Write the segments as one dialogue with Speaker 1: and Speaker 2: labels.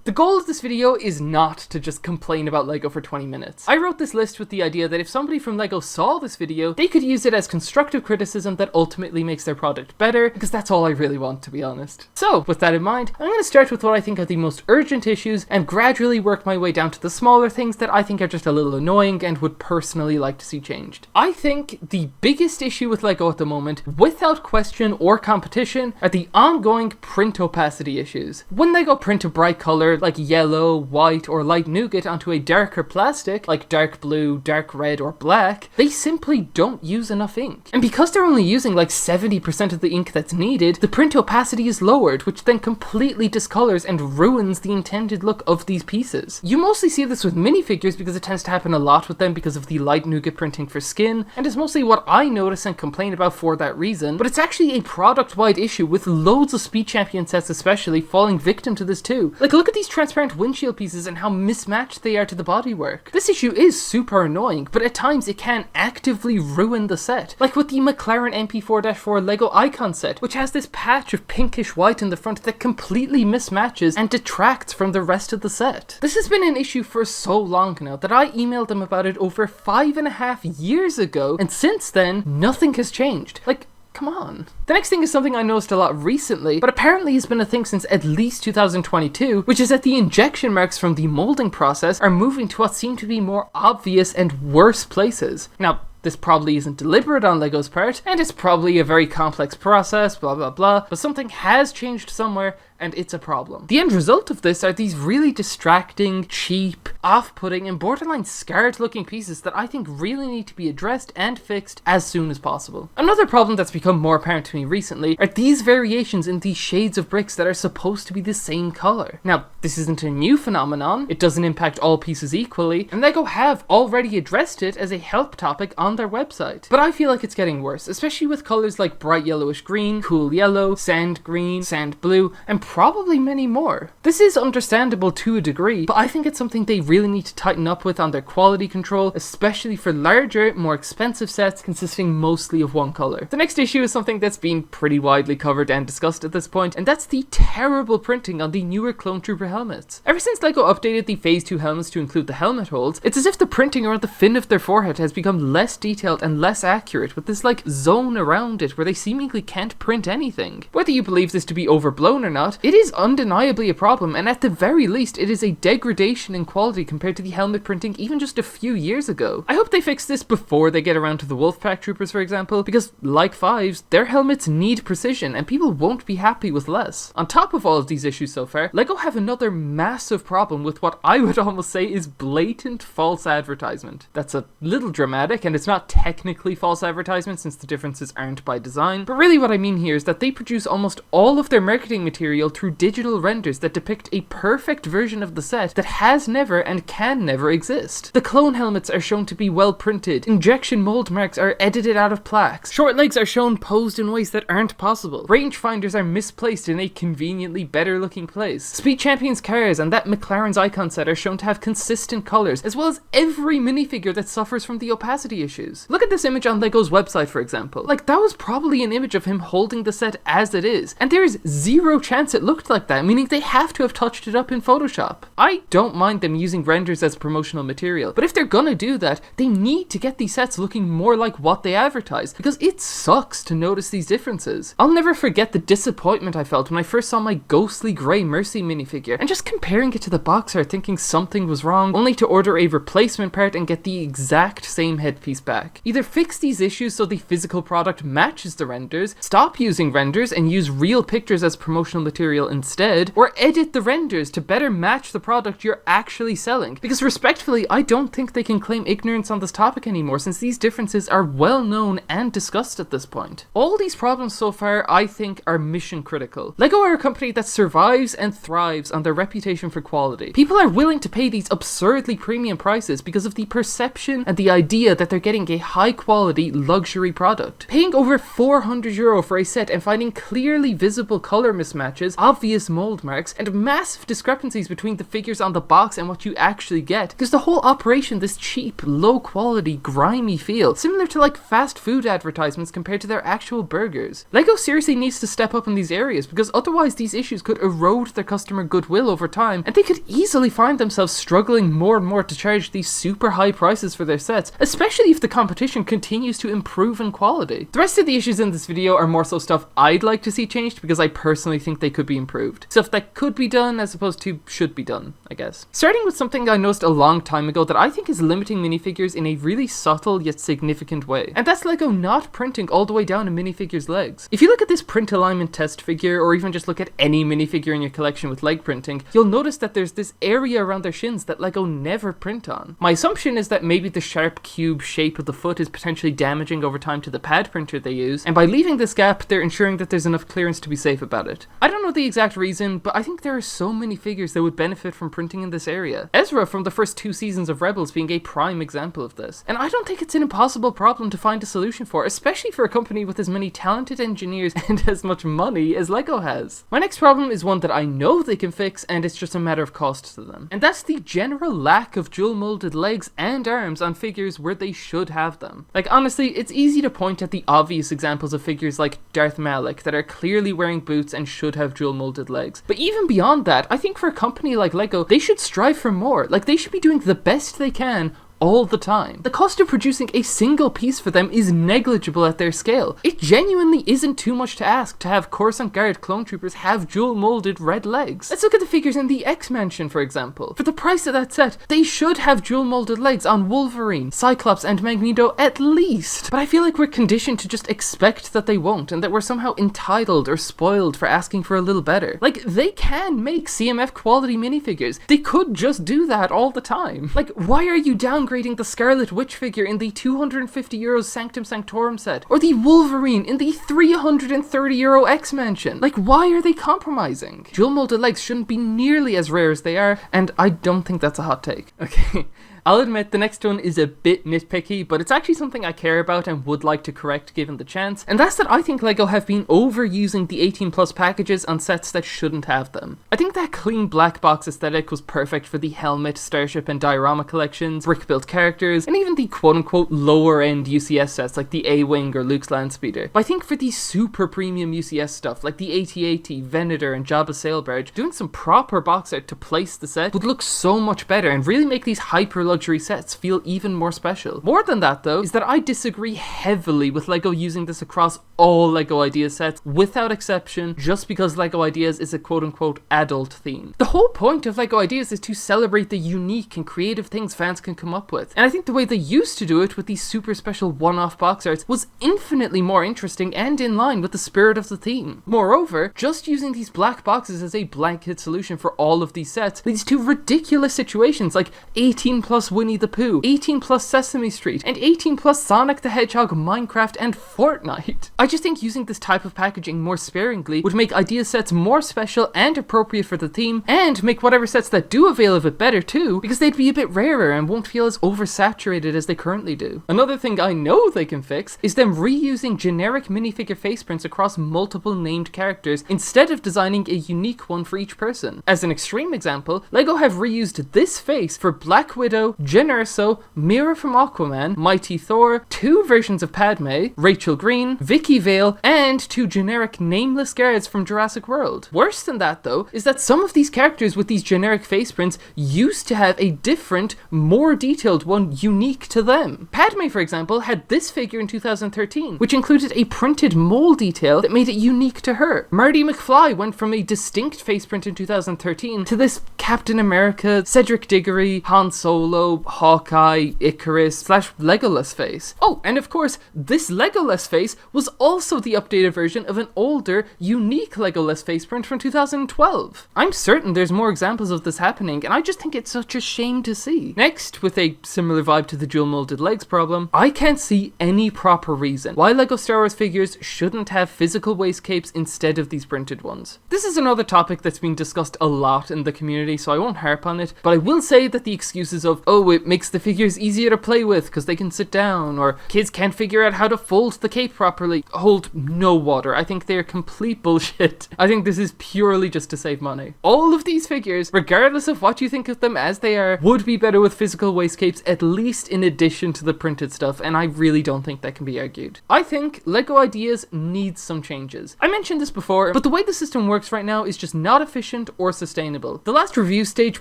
Speaker 1: The goal of this video is not to just complain about LEGO for 20 minutes. I wrote this list with the idea that if somebody from LEGO saw this video, they could use it as constructive criticism that ultimately makes their product better, because that's all I really want, to be honest. So, with that in mind, I'm going to start with what I think are the most urgent issues and gradually work my way down to the smaller things that I think are just a little annoying and would personally like to see changed. I think the biggest issue with LEGO at the moment, without question or competition, are the ongoing print opacity issues. When LEGO print a bright color like yellow, white, or light nougat onto a darker plastic like dark blue, dark red, or black, they simply don't use enough ink. And because they're only using like 70% of the ink that's needed, the print opacity is lowered, which then completely discolors and ruins the intended look of these pieces. You mostly see this with minifigures because it tends to happen a lot with them because of the light nougat printing for skin, and it's mostly what I notice and complain about for that reason, but it's actually a product-wide issue with loads of Speed Champion sets especially falling victim to this too. Like, look at these transparent windshield pieces and how mismatched they are to the bodywork. This issue is super annoying, but at times it can actively ruin the set. Like with the McLaren MP4-4 LEGO Icon set, which has this patch of pinkish white in the front that completely mismatches and detracts from the rest of the set. This has been an issue for so long now that I emailed them about it over 5.5 years ago, and since then, nothing has changed. Like, come on. The next thing is something I noticed a lot recently, but apparently has been a thing since at least 2022, which is that the injection marks from the molding process are moving to what seem to be more obvious and worse places. Now, this probably isn't deliberate on LEGO's part, and it's probably a very complex process, blah blah blah, but something has changed somewhere, and it's a problem. The end result of this are these really distracting, cheap, off-putting, and borderline scarred-looking pieces that I think really need to be addressed and fixed as soon as possible. Another problem that's become more apparent to me recently are these variations in these shades of bricks that are supposed to be the same color. Now, this isn't a new phenomenon, it doesn't impact all pieces equally, and LEGO have already addressed it as a help topic on their website. But I feel like it's getting worse, especially with colors like bright yellowish green, cool yellow, sand green, sand blue, and probably many more. This is understandable to a degree, but I think it's something they really need to tighten up with on their quality control, especially for larger, more expensive sets consisting mostly of one color. The next issue is something that's been pretty widely covered and discussed at this point, and that's the terrible printing on the newer Clone Trooper helmets. Ever since LEGO updated the Phase 2 helmets to include the helmet holds, it's as if the printing around the fin of their forehead has become less detailed and less accurate, with this like zone around it where they seemingly can't print anything. Whether you believe this to be overblown or not, it is undeniably a problem, and at the very least it is a degradation in quality compared to the helmet printing even just a few years ago. I hope they fix this before they get around to the Wolfpack Troopers, for example, because like Fives, their helmets need precision and people won't be happy with less. On top of all of these issues so far, LEGO have another massive problem with what I would almost say is blatant false advertisement. That's a little dramatic, and it's not technically false advertisement since the differences aren't by design, but really what I mean here is that they produce almost all of their marketing material through digital renders that depict a perfect version of the set that has never and can never exist. The clone helmets are shown to be well printed, injection mold marks are edited out of plaques, short legs are shown posed in ways that aren't possible, rangefinders are misplaced in a conveniently better looking place, Speed Champion's cars and that McLaren's icon set are shown to have consistent colours, as well as every minifigure that suffers from the opacity issues. Look at this image on LEGO's website, for example. Like, that was probably an image of him holding the set as it is, and there is zero chance it looked like that, meaning they have to have touched it up in Photoshop. I don't mind them using renders as promotional material, but if they're gonna do that, they need to get these sets looking more like what they advertise, because it sucks to notice these differences. I'll never forget the disappointment I felt when I first saw my ghostly grey Mercy minifigure, and just comparing it to the Boxart thinking something was wrong, only to order a replacement part and get the exact same headpiece back. Either fix these issues so the physical product matches the renders, stop using renders and use real pictures as promotional material instead, or edit the renders to better match the product you're actually selling. Because respectfully, I don't think they can claim ignorance on this topic anymore, since these differences are well known and discussed at this point. All these problems so far, I think, are mission critical. LEGO are a company that survives and thrives on their reputation for quality. People are willing to pay these absurdly premium prices because of the perception and the idea that they're getting a high quality luxury product. Paying over €400 for a set and finding clearly visible colour mismatches obvious mold marks, and massive discrepancies between the figures on the box and what you actually get. Gives the whole operation this cheap, low quality, grimy feel, similar to like fast food advertisements compared to their actual burgers. LEGO seriously needs to step up in these areas, because otherwise these issues could erode their customer goodwill over time, and they could easily find themselves struggling more and more to charge these super high prices for their sets, especially if the competition continues to improve in quality. The rest of the issues in this video are more so stuff I'd like to see changed, because I personally think they could be improved. Stuff that could be done as opposed to should be done, I guess. Starting with something I noticed a long time ago that I think is limiting minifigures in a really subtle yet significant way, and that's LEGO not printing all the way down a minifigure's legs. If you look at this print alignment test figure, or even just look at any minifigure in your collection with leg printing, you'll notice that there's this area around their shins that LEGO never print on. My assumption is that maybe the sharp cube shape of the foot is potentially damaging over time to the pad printer they use, and by leaving this gap, they're ensuring that there's enough clearance to be safe about it. I don't know the exact reason, but I think there are so many figures that would benefit from printing in this area. Ezra from the first 2 seasons of Rebels being a prime example of this, and I don't think it's an impossible problem to find a solution for, especially for a company with as many talented engineers and as much money as LEGO has. My next problem is one that I know they can fix, and it's just a matter of cost to them, and that's the general lack of dual molded legs and arms on figures where they should have them. Like, honestly, it's easy to point at the obvious examples of figures like Darth Malak that are clearly wearing boots and should have dual molded legs, but even beyond that, I think for a company like LEGO, they should strive for more. Like, they should be doing the best they can all the time. The cost of producing a single piece for them is negligible at their scale. It genuinely isn't too much to ask to have Coruscant Guard clone troopers have dual molded red legs. Let's look at the figures in the X-Mansion, for example. For the price of that set, they should have dual molded legs on Wolverine, Cyclops, and Magneto at least. But I feel like we're conditioned to just expect that they won't, and that we're somehow entitled or spoiled for asking for a little better. Like, they can make CMF quality minifigures. They could just do that all the time. Like, why are you downgrading the Scarlet Witch figure in the €250 Sanctum Sanctorum set, or the Wolverine in the €330 X-Mansion? Like, why are they compromising? Dual molded legs shouldn't be nearly as rare as they are, and I don't think that's a hot take. Okay. I'll admit the next one is a bit nitpicky, but it's actually something I care about and would like to correct given the chance, and that's that I think LEGO have been overusing the 18+ packages on sets that shouldn't have them. I think that clean black box aesthetic was perfect for the Helmet, Starship, and Diorama collections, brick-built characters, and even the quote-unquote lower-end UCS sets like the A-Wing or Luke's Landspeeder. But I think for the super premium UCS stuff like the AT-AT, Venator, and Jabba's Sail Barge, doing some proper box art to place the set would look so much better and really make these hyper luxury sets feel even more special. More than that though, is that I disagree heavily with LEGO using this across all LEGO Ideas sets without exception, just because LEGO Ideas is a quote-unquote adult theme. The whole point of LEGO Ideas is to celebrate the unique and creative things fans can come up with, and I think the way they used to do it with these super special one-off box arts was infinitely more interesting and in line with the spirit of the theme. Moreover, just using these black boxes as a blanket solution for all of these sets leads to ridiculous situations like 18+ Winnie the Pooh, 18+ Sesame Street, and 18+ Sonic the Hedgehog, Minecraft, and Fortnite. I just think using this type of packaging more sparingly would make Ideas sets more special and appropriate for the theme, and make whatever sets that do avail of it better too, because they'd be a bit rarer and won't feel as oversaturated as they currently do. Another thing I know they can fix is them reusing generic minifigure face prints across multiple named characters instead of designing a unique one for each person. As an extreme example, LEGO have reused this face for Black Widow, Jyn Erso, Mira from Aquaman, Mighty Thor, 2 versions of Padme, Rachel Green, Vicky Vale, and 2 generic nameless guards from Jurassic World. Worse than that though, is that some of these characters with these generic face prints used to have a different, more detailed one unique to them. Padme, for example, had this figure in 2013, which included a printed mole detail that made it unique to her. Marty McFly went from a distinct face print in 2013 to this Captain America, Cedric Diggory, Han Solo, Hawkeye, Icarus / Legolas face. Oh, and of course, this Legolas face was also the updated version of an older, unique Legolas face print from 2012. I'm certain there's more examples of this happening, and I just think it's such a shame to see. Next, with a similar vibe to the dual molded legs problem, I can't see any proper reason why LEGO Star Wars figures shouldn't have physical waistcapes instead of these printed ones. This is another topic that's been discussed a lot in the community, so I won't harp on it, but I will say that the excuses of oh, it makes the figures easier to play with because they can sit down, or kids can't figure out how to fold the cape properly, hold no water. I think they're complete bullshit. I think this is purely just to save money. All of these figures, regardless of what you think of them as they are, would be better with physical Waistcapes, at least in addition to the printed stuff, and I really don't think that can be argued. I think LEGO Ideas needs some changes. I mentioned this before, but the way the system works right now is just not efficient or sustainable. The last review stage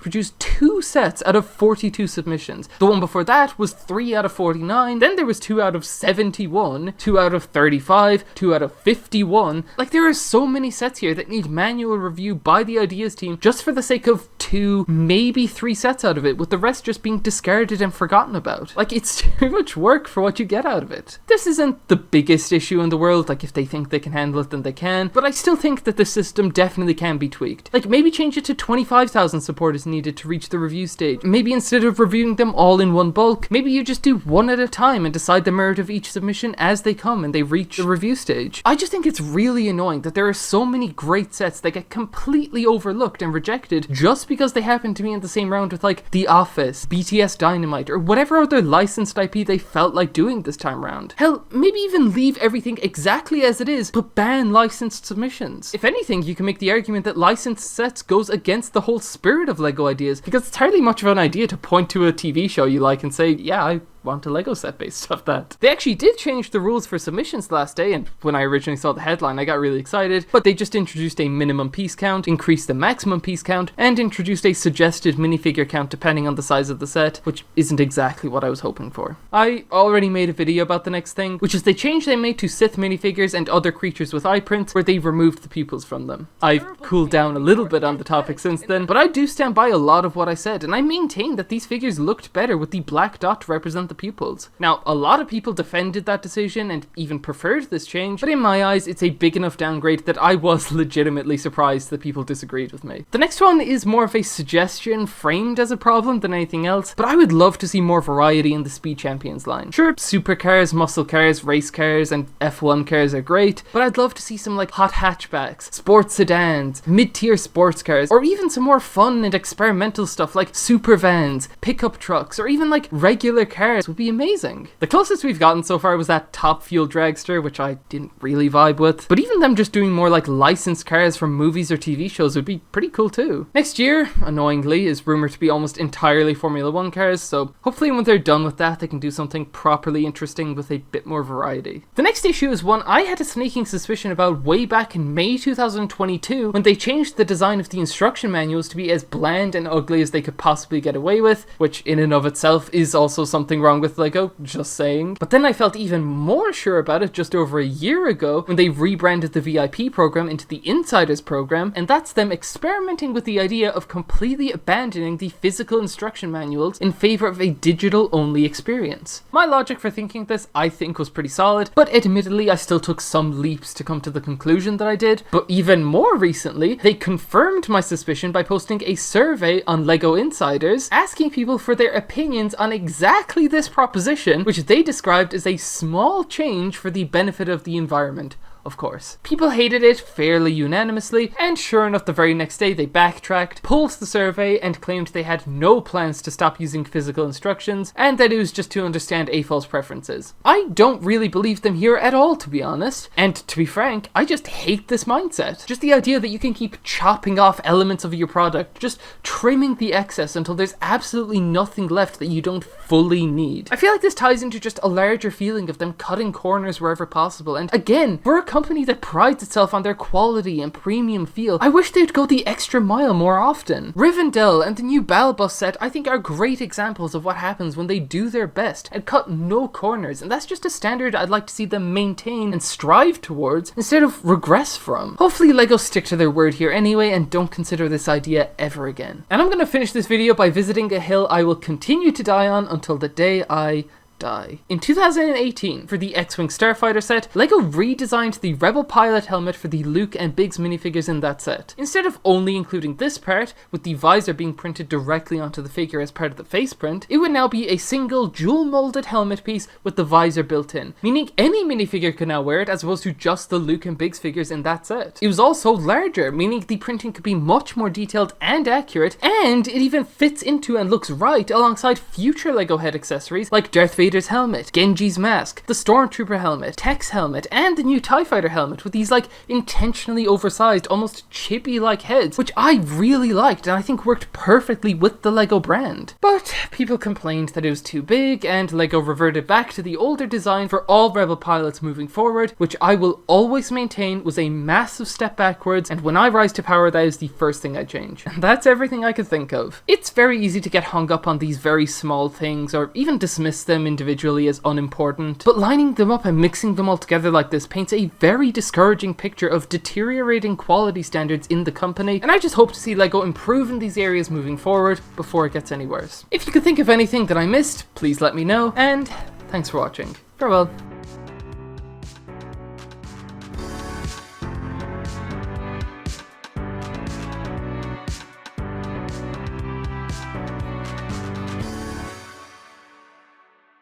Speaker 1: produced 2 sets out of 42 submissions. The one before that was 3 out of 49, then there was 2 out of 71, 2 out of 35, 2 out of 51. Like, there are so many sets here that need manual review by the Ideas team just for the sake of 2, maybe 3 sets out of it, with the rest just being discarded and forgotten about. Like, it's too much work for what you get out of it. This isn't the biggest issue in the world. Like, if they think they can handle it, then they can, but I still think that the system definitely can be tweaked. Like, maybe change it to 25,000 support is needed to reach the review stage. Maybe instead of reviewing them all in one bulk, maybe you just do one at a time and decide the merit of each submission as they come and they reach the review stage. I just think it's really annoying that there are so many great sets that get completely overlooked and rejected just because they happen to be in the same round with, like, The Office, BTS Dynamite, or whatever other licensed IP they felt like doing this time round. Hell, maybe even leave everything exactly as it is, but ban licensed submissions. If anything, you can make the argument that licensed sets goes against the whole spirit of LEGO Ideas, because it's hardly much of an idea to point to a TV show you like and say, yeah, I want a Lego set based off that. They actually did change the rules for submissions last day, and when I originally saw the headline I got really excited, but they just introduced a minimum piece count, increased the maximum piece count, and introduced a suggested minifigure count depending on the size of the set, which isn't exactly what I was hoping for. I already made a video about the next thing, which is the change they made to Sith minifigures and other creatures with eye prints, where they removed the pupils from them. I've cooled down a little bit on the topic since then, but I do stand by a lot of what I said, and I maintain that these figures looked better with the black dot to represent the pupils. Now, a lot of people defended that decision and even preferred this change, but in my eyes, it's a big enough downgrade that I was legitimately surprised that people disagreed with me. The next one is more of a suggestion framed as a problem than anything else, but I would love to see more variety in the Speed Champions line. Sure, supercars, muscle cars, race cars, and F1 cars are great, but I'd love to see some, like, hot hatchbacks, sports sedans, mid-tier sports cars, or even some more fun and experimental stuff like super vans, pickup trucks, or even, like, regular cars would be amazing. The closest we've gotten so far was that Top Fuel dragster, which I didn't really vibe with, but even them just doing more like licensed cars from movies or TV shows would be pretty cool too. Next year, annoyingly, is rumored to be almost entirely Formula 1 cars, so hopefully when they're done with that they can do something properly interesting with a bit more variety. The next issue is one I had a sneaking suspicion about way back in May 2022 when they changed the design of the instruction manuals to be as bland and ugly as they could possibly get away with, which in and of itself is also something wrong with LEGO, just saying. But then I felt even more sure about it just over a year ago when they rebranded the VIP program into the Insiders program, and that's them experimenting with the idea of completely abandoning the physical instruction manuals in favor of a digital only experience. My logic for thinking this I think was pretty solid, but admittedly I still took some leaps to come to the conclusion that I did. But even more recently, they confirmed my suspicion by posting a survey on LEGO Insiders asking people for their opinions on exactly this proposition, which they described as a small change for the benefit of the environment. Of course. People hated it fairly unanimously, and sure enough the very next day they backtracked, pulled the survey, and claimed they had no plans to stop using physical instructions, and that it was just to understand AFOL's preferences. I don't really believe them here at all, to be honest, and to be frank, I just hate this mindset. Just the idea that you can keep chopping off elements of your product, just trimming the excess until there's absolutely nothing left that you don't fully need. I feel like this ties into just a larger feeling of them cutting corners wherever possible, and again, we're a company that prides itself on their quality and premium feel. I wish they'd go the extra mile more often. Rivendell and the new Balbus set I think are great examples of what happens when they do their best and cut no corners, and that's just a standard I'd like to see them maintain and strive towards instead of regress from. Hopefully LEGO stick to their word here anyway and don't consider this idea ever again. And I'm gonna finish this video by visiting a hill I will continue to die on until the day I die. In 2018, for the X-Wing Starfighter set, LEGO redesigned the Rebel pilot helmet for the Luke and Biggs minifigures in that set. Instead of only including this part, with the visor being printed directly onto the figure as part of the face print, it would now be a single dual-molded helmet piece with the visor built in, meaning any minifigure could now wear it as opposed to just the Luke and Biggs figures in that set. It was also larger, meaning the printing could be much more detailed and accurate, and it even fits into and looks right alongside future LEGO head accessories like Darth Vader's helmet, Genji's mask, the Stormtrooper helmet, Tech's helmet, and the new TIE Fighter helmet with these like intentionally oversized, almost chibi-like heads, which I really liked and I think worked perfectly with the LEGO brand. But people complained that it was too big, and LEGO reverted back to the older design for all Rebel pilots moving forward, which I will always maintain was a massive step backwards, and when I rise to power, that is the first thing I change. And that's everything I could think of. It's very easy to get hung up on these very small things, or even dismiss them individually as unimportant, but lining them up and mixing them all together like this paints a very discouraging picture of deteriorating quality standards in the company, and I just hope to see LEGO improve in these areas moving forward before it gets any worse. If you could think of anything that I missed, please let me know, and thanks for watching. Farewell.